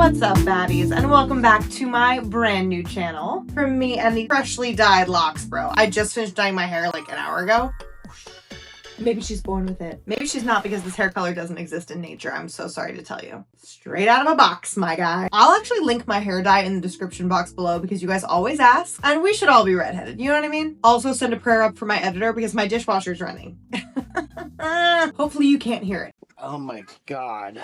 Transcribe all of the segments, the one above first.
What's up, baddies, and welcome back to my brand new channel from me and the freshly dyed locks, bro. I just finished dyeing my hair like an hour ago. Maybe she's born with it. Maybe she's not, because this hair color doesn't exist in nature. I'm so sorry to tell you. Straight out of a box, my guy. I'll actually link my hair dye in the description box below because you guys always ask, and we should all be redheaded. You know what I mean? Also send a prayer up for my editor because my dishwasher's running. Hopefully you can't hear it. Oh my God.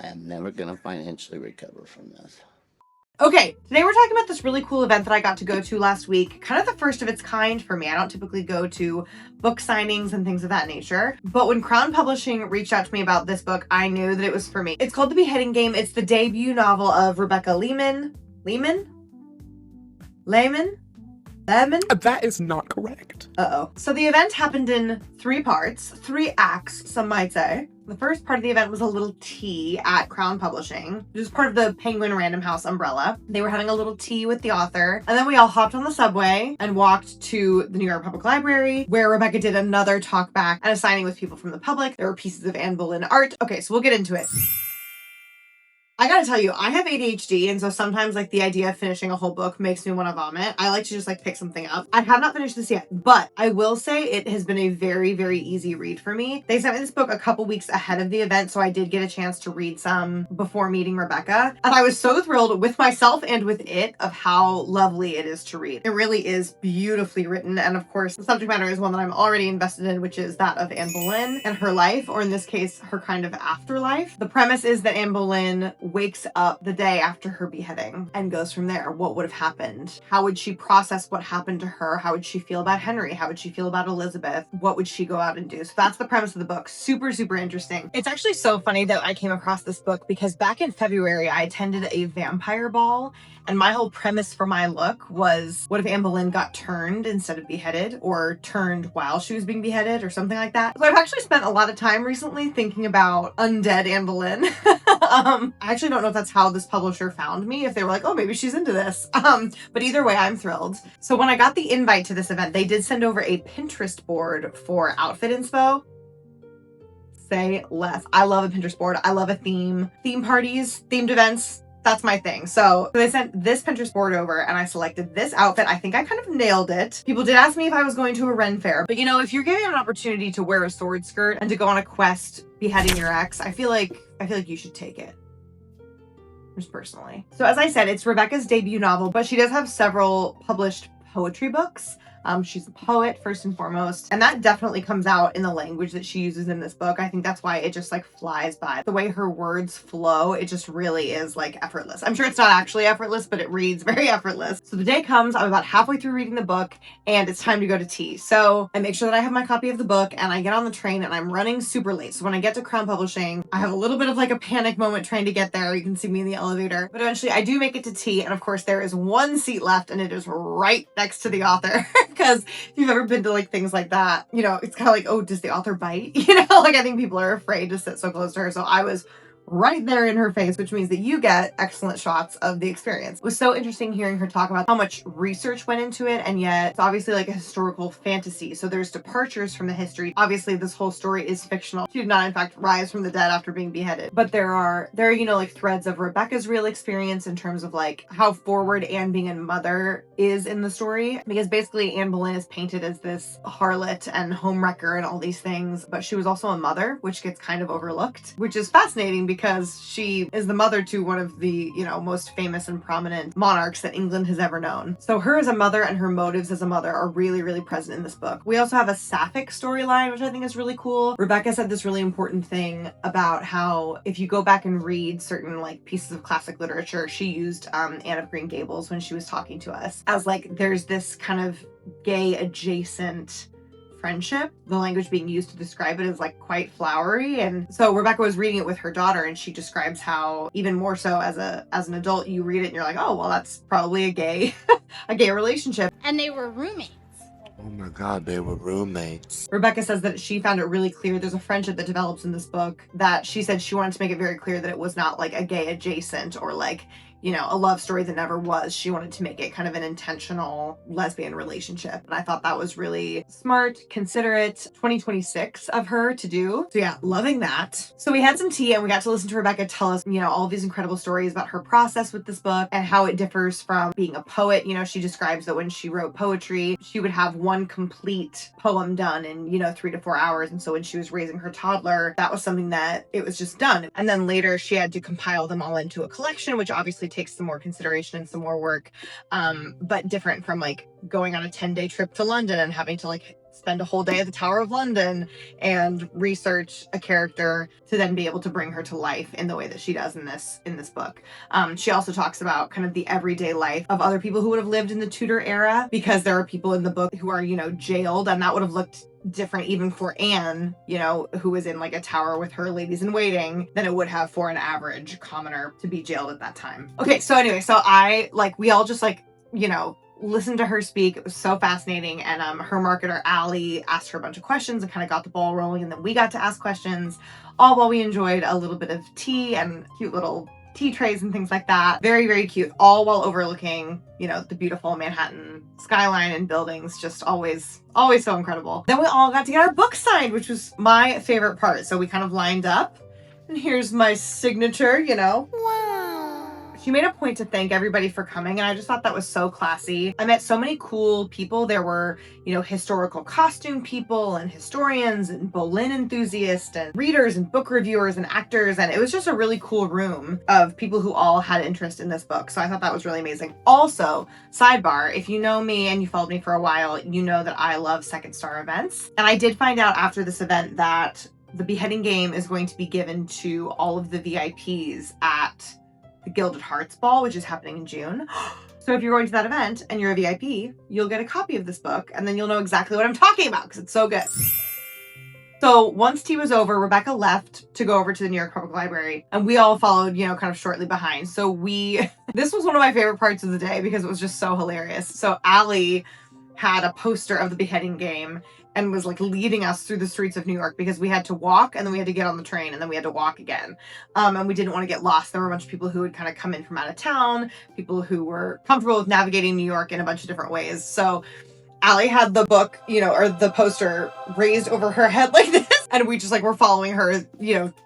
I am never gonna financially recover from this. Okay, today we're talking about this really cool event that I got to go to last week. Kind of the first of its kind for me. I don't typically go to book signings and things of that nature. But when Crown Publishing reached out to me about this book, I knew that it was for me. It's called The Beheading Game. It's the debut novel of Rebecca Lehman? That is not correct. Uh-oh. So the event happened in 3 parts, 3 acts, some might say. The first part of the event was a little tea at Crown Publishing, which is part of the Penguin Random House umbrella. They were having a little tea with the author, and then we all hopped on the subway and walked to the New York Public Library, where Rebecca did another talk back and a signing with people from the public. There were pieces of Anne Boleyn art. Okay, so we'll get into it. I gotta tell you, I have ADHD, and so sometimes like the idea of finishing a whole book makes me want to vomit. I like to just like pick something up. I have not finished this yet, but I will say it has been a very, very easy read for me. They sent me this book a couple weeks ahead of the event, so I did get a chance to read some before meeting Rebecca. And I was so thrilled with myself and with it of how lovely it is to read. It really is beautifully written. And of course, the subject matter is one that I'm already invested in, which is that of Anne Boleyn and her life, or in this case, her kind of afterlife. The premise is that Anne Boleyn wakes up the day after her beheading and goes from there. What would have happened? How would she process what happened to her? How would she feel about Henry? How would she feel about Elizabeth? What would she go out and do? So that's the premise of the book. Super, super interesting. It's actually so funny that I came across this book because back in February, I attended a vampire ball, and my whole premise for my look was, what if Anne Boleyn got turned instead of beheaded, or turned while she was being beheaded, or something like that? So I've actually spent a lot of time recently thinking about undead Anne Boleyn. I actually don't know if that's how this publisher found me, if they were like, oh, maybe she's into this. But either way, I'm thrilled. So when I got the invite to this event, they did send over a Pinterest board for outfit inspo. Say less. I love a Pinterest board. I love a theme parties, themed events. That's my thing. So they sent this Pinterest board over and I selected this outfit. I think I kind of nailed it. People did ask me if I was going to a Ren fair, but you know, if you're given an opportunity to wear a sword skirt and to go on a quest beheading your ex, I feel like you should take it. Just personally. So as I said, it's Rebecca's debut novel, but she does have several published poetry books. She's a poet first and foremost, and that definitely comes out in the language that she uses in this book. I think that's why it just like flies by. The way her words flow, it just really is like effortless. I'm sure it's not actually effortless, but it reads very effortless. So the day comes, I'm about halfway through reading the book, and it's time to go to tea. So I make sure that I have my copy of the book, and I get on the train, and I'm running super late. So when I get to Crown Publishing, I have a little bit of like a panic moment trying to get there. You can see me in the elevator, but eventually I do make it to tea, and of course there is one seat left, and it is right next to the author. Because if you've ever been to like things like that, you know, it's kind of like, oh, does the author bite? You know, like I think people are afraid to sit so close to her. So I was right there in her face, which means that you get excellent shots of the experience. It was so interesting hearing her talk about how much research went into it, and yet it's obviously like a historical fantasy. So there's departures from the history. Obviously, this whole story is fictional. She did not, in fact, rise from the dead after being beheaded. But there are, you know, like threads of Rebecca's real experience in terms of like how forward Anne being a mother is in the story. Because basically Anne Boleyn is painted as this harlot and homewrecker and all these things, but she was also a mother, which gets kind of overlooked, which is fascinating because she is the mother to one of the, you know, most famous and prominent monarchs that England has ever known. So her as a mother and her motives as a mother are really, really present in this book. We also have a sapphic storyline, which I think is really cool. Rebecca said this really important thing about how if you go back and read certain like pieces of classic literature, she used Anne of Green Gables when she was talking to us as like there's this kind of gay adjacent friendship. The language being used to describe it is like quite flowery. And so Rebecca was reading it with her daughter, and she describes how even more so as an adult, you read it and you're like, oh, well, that's probably a gay relationship. And they were roommates. Oh my God, they were roommates. Rebecca says that she found it really clear. There's a friendship that develops in this book that she said she wanted to make it very clear that it was not like a gay adjacent or like, a love story that never was. She wanted to make it kind of an intentional lesbian relationship. And I thought that was really smart, considerate, 2026 of her to do. So yeah, loving that. So we had some tea and we got to listen to Rebecca tell us, all of these incredible stories about her process with this book and how it differs from being a poet. She describes that when she wrote poetry, she would have one complete poem done in, 3 to 4 hours. And so when she was raising her toddler, that was something that it was just done. And then later she had to compile them all into a collection, which obviously takes some more consideration and some more work, but different from like going on a 10-day trip to London and having to like spend a whole day at the Tower of London and research a character to then be able to bring her to life in the way that she does in this book. She also talks about kind of the everyday life of other people who would have lived in the Tudor era, because there are people in the book who are, jailed, and that would have looked different even for Anne, who was in like a tower with her ladies in waiting, than it would have for an average commoner to be jailed at that time. Okay, so anyway, we all just listened to her speak. It was so fascinating. And her marketer, Allie, asked her a bunch of questions and kind of got the ball rolling. And then we got to ask questions, all while we enjoyed a little bit of tea and cute little tea trays and things like that. Very, very cute, all while overlooking, the beautiful Manhattan skyline and buildings. Just always so incredible. Then we all got to get our book signed, which was my favorite part. So we kind of lined up, and here's my signature, Wow. She made a point to thank everybody for coming, and I just thought that was so classy. I met so many cool people. There were, historical costume people and historians and Boleyn enthusiasts and readers and book reviewers and actors, and it was just a really cool room of people who all had interest in this book. So I thought that was really amazing. Also, sidebar, if you know me and you followed me for a while, you know that I love Second Star events. And I did find out after this event that the Beheading game is going to be given to all of the VIPs at the Gilded Hearts Ball, which is happening in June. So if you're going to that event and you're a VIP, you'll get a copy of this book, and then you'll know exactly what I'm talking about because it's so good. So once tea was over, Rebecca left to go over to the New York Public Library, and we all followed, kind of shortly behind. So this was one of my favorite parts of the day because it was just so hilarious. So Allie had a poster of the Beheading game and was like leading us through the streets of New York, because we had to walk and then we had to get on the train and then we had to walk again. And we didn't want to get lost. There were a bunch of people who had kind of come in from out of town, people who were comfortable with navigating New York in a bunch of different ways. So Allie had the book, or the poster raised over her head like this. And we just were following her,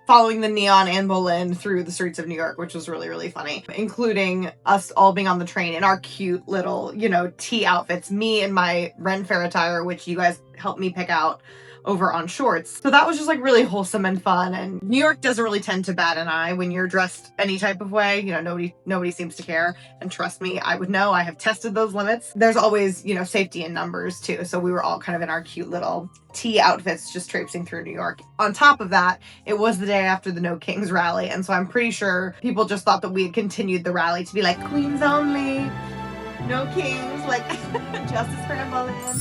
following the neon Anne Boleyn through the streets of New York, which was really, really funny, including us all being on the train in our cute little, tea outfits, me in my Ren Fair attire, which you guys helped me pick out over on Shorts. So that was just really wholesome and fun. And New York doesn't really tend to bat an eye when you're dressed any type of way. Nobody seems to care. And trust me, I would know. I have tested those limits. There's always, safety in numbers too. So we were all kind of in our cute little tea outfits just traipsing through New York. On top of that, it was the day after the No Kings rally. And so I'm pretty sure people just thought that we had continued the rally to be like, Queens only, no kings, justice for Anne Boleyn.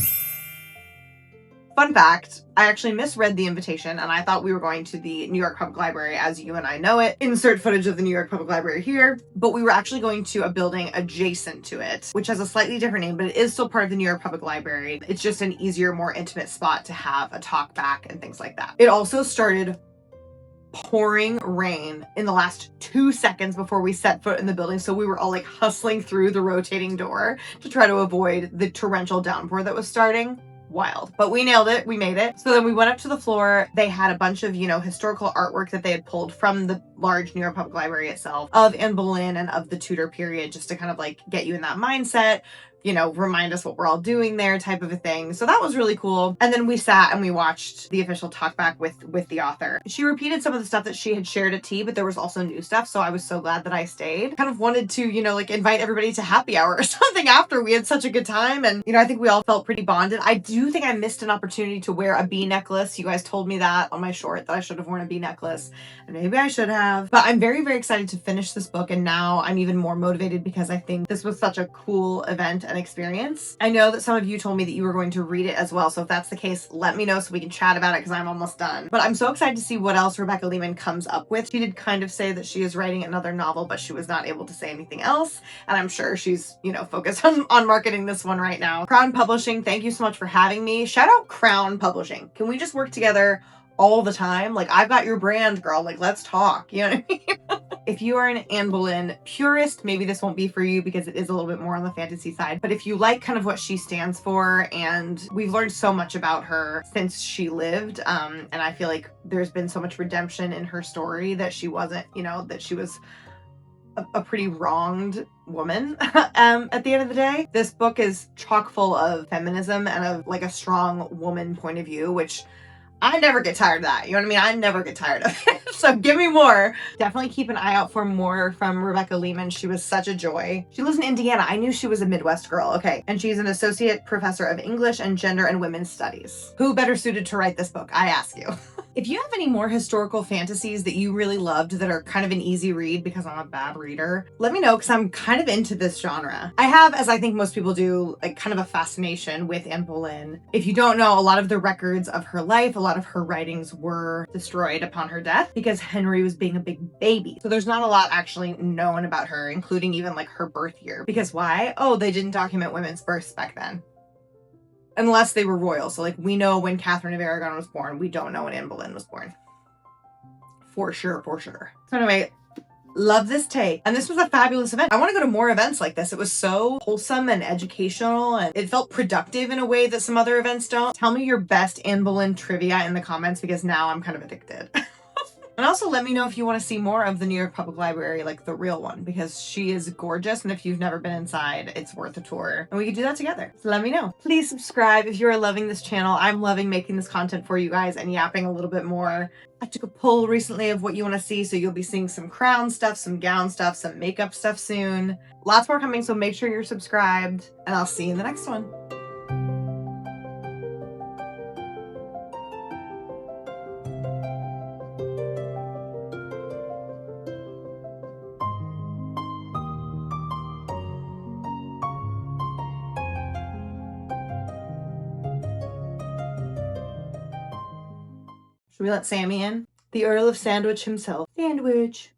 Fun fact, I actually misread the invitation and I thought we were going to the New York Public Library as you and I know it. Insert footage of the New York Public Library here. But we were actually going to a building adjacent to it, which has a slightly different name, but it is still part of the New York Public Library. It's just an easier, more intimate spot to have a talk back and things like that. It also started pouring rain in the last 2 seconds before we set foot in the building. So we were all hustling through the rotating door to try to avoid the torrential downpour that was starting. Wild, but we nailed it. We made it. So then we went up to the floor. They had a bunch of, historical artwork that they had pulled from the large New York Public Library itself of Anne Boleyn and of the Tudor period, just to kind of get you in that mindset, remind us what we're all doing there type of a thing. So that was really cool. And then we sat and we watched the official talkback with the author. She repeated some of the stuff that she had shared at tea, but there was also new stuff. So I was so glad that I stayed. Kind of wanted to, invite everybody to happy hour or something after. We had such a good time. And, I think we all felt pretty bonded. I do think I missed an opportunity to wear a bee necklace. You guys told me that on my short that I should have worn a bee necklace. And maybe I should have. But I'm very, very excited to finish this book. And now I'm even more motivated because I think this was such a cool event and experience. I know that some of you told me that you were going to read it as well. So if that's the case, let me know so we can chat about it because I'm almost done. But I'm so excited to see what else Rebecca Lehman comes up with. She did kind of say that she is writing another novel, but she was not able to say anything else. And I'm sure she's, focused on marketing this one right now. Crown Publishing, thank you so much for having me. Shout out Crown Publishing. Can we just work together all the time? I've got your brand, girl. Let's talk. You know what I mean? If you are an Anne Boleyn purist, maybe this won't be for you because it is a little bit more on the fantasy side. But if you like kind of what she stands for, and we've learned so much about her since she lived, and I feel like there's been so much redemption in her story that she wasn't, that she was a pretty wronged woman at the end of the day. This book is chock full of feminism and of like a strong woman point of view, which I never get tired of that. You know what I mean? I never get tired of it. So give me more. Definitely keep an eye out for more from Rebecca Lehman. She was such a joy. She lives in Indiana. I knew she was a Midwest girl. Okay. And she's an associate professor of English and gender and women's studies. Who better suited to write this book? I ask you. If you have any more historical fantasies that you really loved that are kind of an easy read because I'm a bad reader, let me know because I'm kind of into this genre. I have, as I think most people do, like kind of a fascination with Anne Boleyn. If you don't know, a lot of the records of her life, a lot of her writings were destroyed upon her death because Henry was being a big baby. So there's not a lot actually known about her, including even like her birth year. Because why? Oh, they didn't document women's births back then. Unless they were royal. So like we know when Catherine of Aragon was born. We don't know when Anne Boleyn was born. For sure, for sure. So anyway, love this take. And this was a fabulous event. I want to go to more events like this. It was so wholesome and educational, and it felt productive in a way that some other events don't. Tell me your best Anne Boleyn trivia in the comments because now I'm kind of addicted. And also let me know if you want to see more of the New York Public Library, like the real one, because she is gorgeous. And if you've never been inside, it's worth a tour. And we could do that together. So let me know. Please subscribe if you're loving this channel. I'm loving making this content for you guys and yapping a little bit more. I took a poll recently of what you want to see. So you'll be seeing some crown stuff, some gown stuff, some makeup stuff soon. Lots more coming. So make sure you're subscribed and I'll see you in the next one. Should we let Sammy in? The Earl of Sandwich himself. Sandwich.